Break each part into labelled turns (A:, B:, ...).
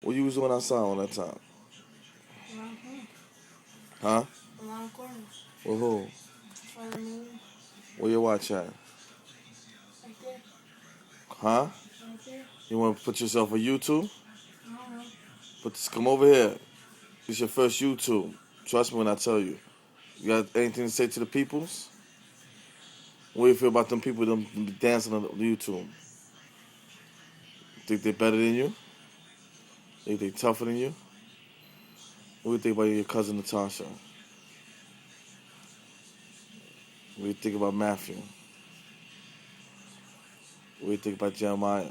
A: What you was doing outside on that time?
B: Around corners.
A: Huh?
B: Around corners.
A: With who?
B: By the moon.
A: Where you watch at?
B: Right there.
A: Huh?
B: Right there.
A: You want to put yourself on YouTube?
B: I don't know.
A: Come over here. It's your first YouTube. Trust me when I tell you. You got anything to say to the peoples? What do you feel about them people them dancing on YouTube? Think they better than you? Think they tougher than you? What do you think about your cousin Natasha? What do you think about Matthew? What do you think about Jeremiah?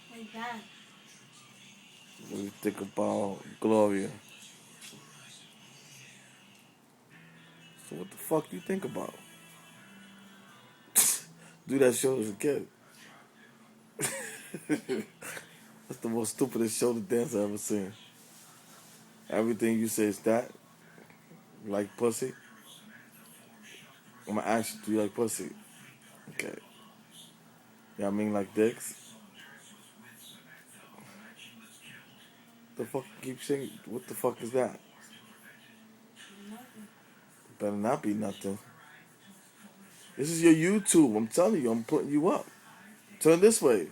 B: Like that.
A: What do you think about Gloria? So what the fuck you think about? Do that show as a kid. That's the most stupidest show to dance I've ever seen. Everything you say is that. You like pussy? I'm gonna ask you, do you like pussy? Okay. Yeah, I mean like dicks? The fuck you keep saying? What the fuck is that?
B: Nothing.
A: Better not be nothing. This is your YouTube. I'm telling you, I'm putting you up. Turn this way.